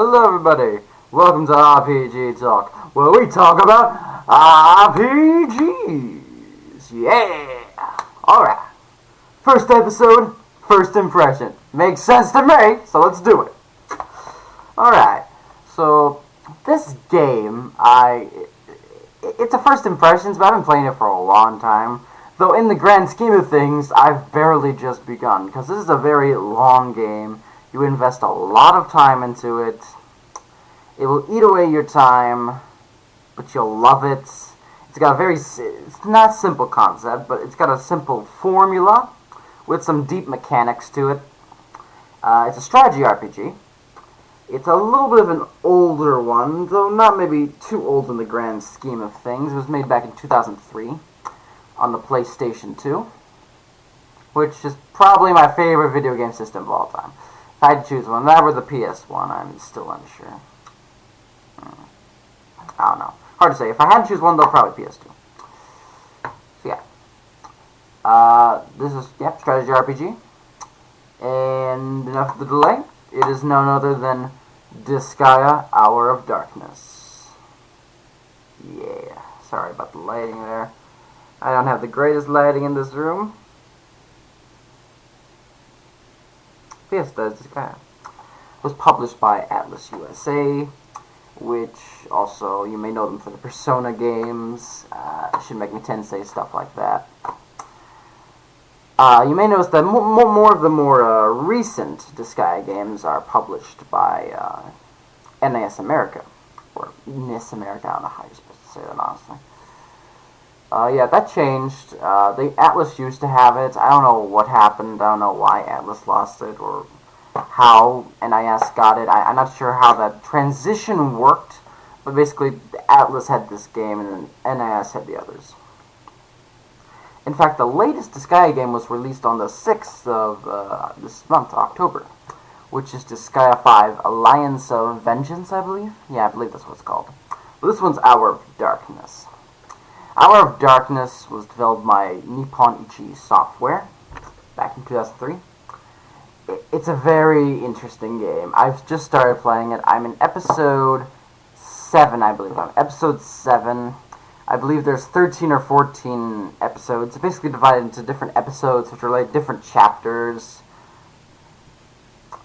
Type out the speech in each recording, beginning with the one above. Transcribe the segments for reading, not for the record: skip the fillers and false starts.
Hello everybody, welcome to RPG Talk, where we talk about RPGs. Yeah! Alright, first episode, first impression. Makes sense to me, so let's do it. Alright, so this game, it's a first impressions, but I've been playing it for a long time. Though in the grand scheme of things, I've barely just begun, because this is a very long game. You invest a lot of time into it. It will eat away your time, but you'll love it. It's got a it's not simple concept, but it's got a simple formula with some deep mechanics to it. It's a strategy RPG. It's a little bit of an older one, though not maybe too old in the grand scheme of things. It was made back in 2003 on the PlayStation 2, which is probably my favorite video game system of all time. If I had to choose one, that were the PS1, I'm still unsure. I don't know. Hard to say. If I had to choose one, though, probably PS2. So, yeah. This is, strategy RPG. And enough of the delay. It is none other than Disgaea, Hour of Darkness. Yeah. Sorry about the lighting there. I don't have the greatest lighting in this room. Yes, that's Disgaea. It was published by Atlas USA, which also, you may know them for the Persona games, Shin Megami Tensei, stuff like that. You may notice that more of the more recent Disgaea games are published by NAS America, or NIS America, I don't know how you're supposed to say that, honestly. Yeah, that changed. The Atlas used to have it. I don't know what happened. I don't know why Atlas lost it, or how NIS got it. I'm not sure how that transition worked, but basically Atlas had this game and then NIS had the others. In fact, the latest Disgaea game was released on the 6th of this month, October, which is Disgaea 5, Alliance of Vengeance, I believe? Yeah, I believe that's what it's called. But this one's Hour of Darkness. Hour of Darkness was developed by Nippon Ichi Software back in 2003. It's a very interesting game. I've just started playing it. I'm in episode 7, I believe. I'm episode 7. I believe there's 13 or 14 episodes. It's basically divided into different episodes, which are like different chapters.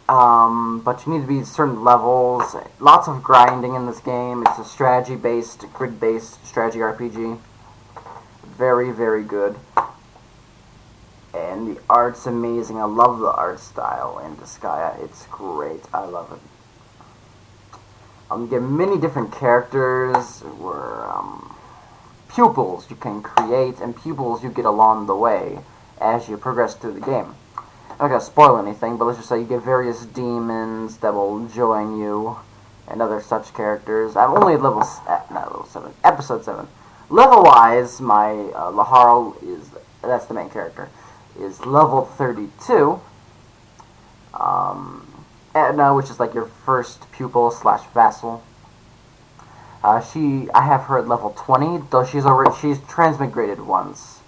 But you need to be certain levels. Lots of grinding in this game. It's a strategy-based, grid-based strategy RPG. Very, very good. And the art's amazing. I love the art style in Disgaea. It's great. I love it. You get many different characters, or pupils you can create, and pupils you get along the way as you progress through the game. I'm not going to spoil anything, but let's just say you get various demons that will join you, and other such characters. I'm only at episode 7. Level-wise, my Laharl that's the main character, is level 32, Edna, which is like your first pupil / vassal. I have her at level 20, though she's transmigrated once.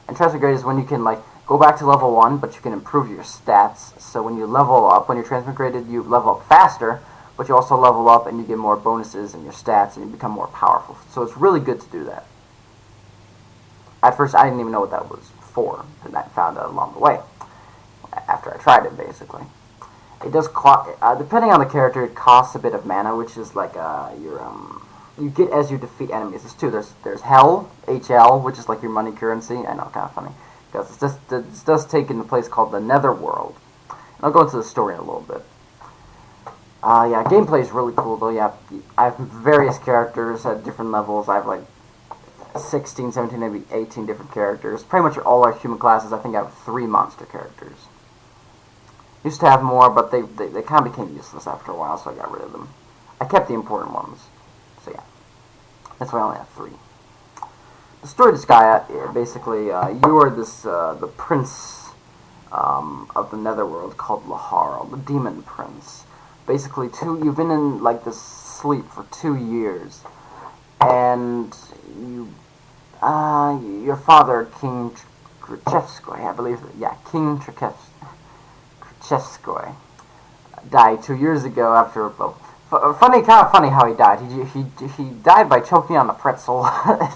And transmigrated is when you can like go back to level 1, but you can improve your stats. So when you level up, when you're transmigrated, you level up faster, but you also level up and you get more bonuses in your stats and you become more powerful. So it's really good to do that. At first, I didn't even know what that was for, and I found out along the way, after I tried it, basically. It does cost, depending on the character, it costs a bit of mana, which is like you get as you defeat enemies. There's two. There's Hell, HL, which is like your money currency. I know, kind of funny, because it does take in a place called the Netherworld. And I'll go into the story in a little bit. Yeah, gameplay is really cool, though. Yeah, I have various characters at different levels. I have like 16, 17, maybe 18 different characters. Pretty much all our human classes. I think I have 3 monster characters. Used to have more, but they kind of became useless after a while, so I got rid of them. I kept the important ones. So yeah, that's why I only have 3. The story of Disgaea, basically, you are the prince of the Netherworld called Laharl, the demon prince. Basically, you've been in like this sleep for 2 years, and your father, King Krzyzewski, I believe, King Krzyzewski, died 2 years ago after kind of funny how he died. He died by choking on a pretzel.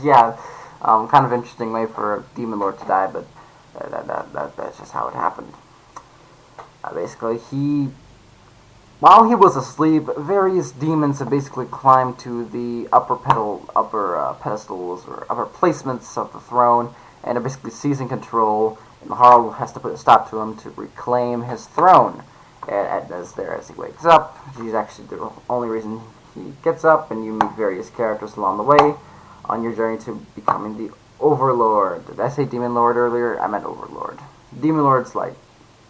Yeah, kind of interesting way for a demon lord to die, but that's just how it happened. Basically, while he was asleep, various demons have basically climbed to the upper pedestals or upper placements of the throne, and are basically seizing control. And Harl has to put a stop to him to reclaim his throne. And as he wakes up, she's actually the only reason he gets up, and you meet various characters along the way on your journey to becoming the Overlord. Did I say Demon Lord earlier? I meant Overlord. Demon Lord's like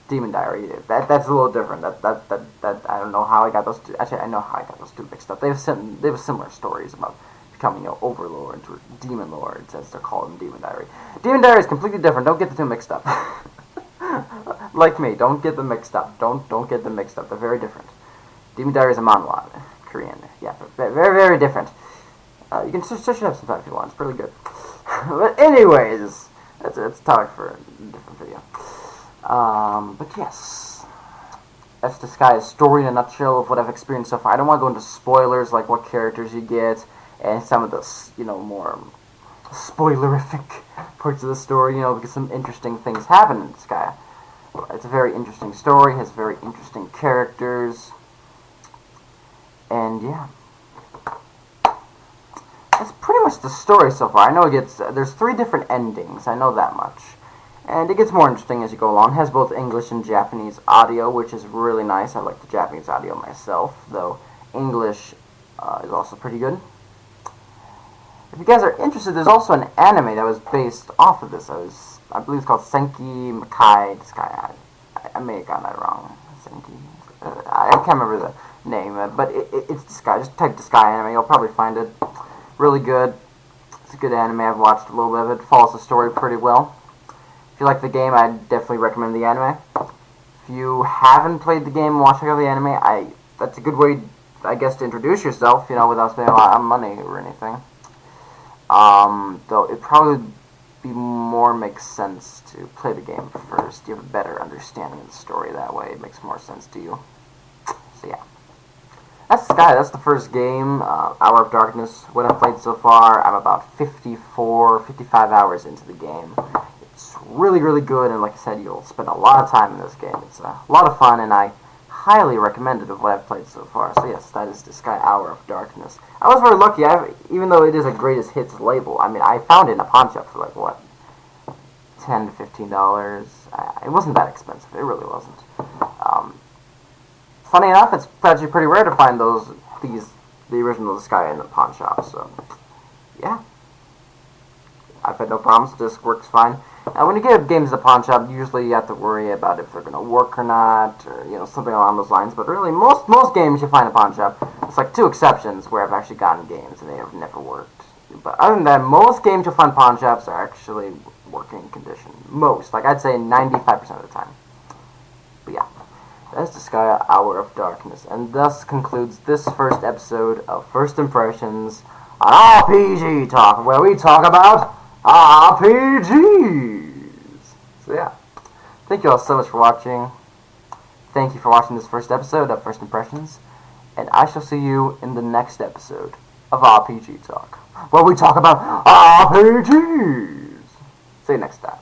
Demon Diary. That's a little different. That I don't know how I got those two. Actually, I know how I got those two mixed up. They have similar stories about becoming Overlords or Demon Lords, as they're called in Demon Diary. Demon Diary is completely different. Don't get the two mixed up. Like me, don't get them mixed up. Don't get them mixed up. They're very different. Demon Diary is a manhwa, Korean. Yeah, very very different. You can search it up sometime if you want. It's pretty good. But anyways, that's a topic for a different video. But yes, that's Disgaea's story in a nutshell of what I've experienced so far. I don't want to go into spoilers like what characters you get and some of the more spoilerific parts of the story, because some interesting things happen in Disgaea. It's a very interesting story, has very interesting characters, and yeah. That's pretty much the story so far. I know there's 3 different endings, I know that much. And it gets more interesting as you go along. It has both English and Japanese audio, which is really nice. I like the Japanese audio myself, though English is also pretty good. If you guys are interested, there's also an anime that was based off of this. I believe it's called Senki Makai Disgaea. I may have gotten that wrong. Senki. I can't remember the name, but it's Disgaea. Just type Disgaea anime, you'll probably find it. Really good. It's a good anime. I've watched a little bit of it. Follows the story pretty well. If you like the game, I'd definitely recommend the anime. If you haven't played the game and watched the anime, that's a good way, I guess, to introduce yourself, without spending a lot of money or anything. Though it probably makes sense to play the game first. You have a better understanding of the story that way. It makes more sense to you. So yeah. That's Disgaea. That's the first game, Hour of Darkness. What I've played so far, I'm about 55 hours into the game. It's really, really good, and like I said, you'll spend a lot of time in this game. It's a lot of fun, and I highly recommend it of what I've played so far. So yes, that is Disgaea Hour of Darkness. I was very lucky, even though it is a greatest hits label. I mean, I found it in a pawn shop for like, what, $10 to $15. It wasn't that expensive. It really wasn't. Funny enough, it's actually pretty rare to find the original Disgaea in the pawn shop. So, yeah, I've had no problems. This works fine. When you get games at the pawn shop, usually you have to worry about if they're going to work or not, or something along those lines. But really, most games you find at pawn shop, it's like 2 exceptions where I've actually gotten games and they have never worked. But other than that, most games you find at pawn shops are actually working condition. Most, like I'd say 95% of the time. But yeah. That's Disgaea Hour of Darkness, and thus concludes this first episode of First Impressions on RPG Talk, where we talk about RPGs. So yeah, thank you all so much for watching. Thank you for watching this first episode of First Impressions, and I shall see you in the next episode of RPG Talk, where we talk about RPGs. See you next time.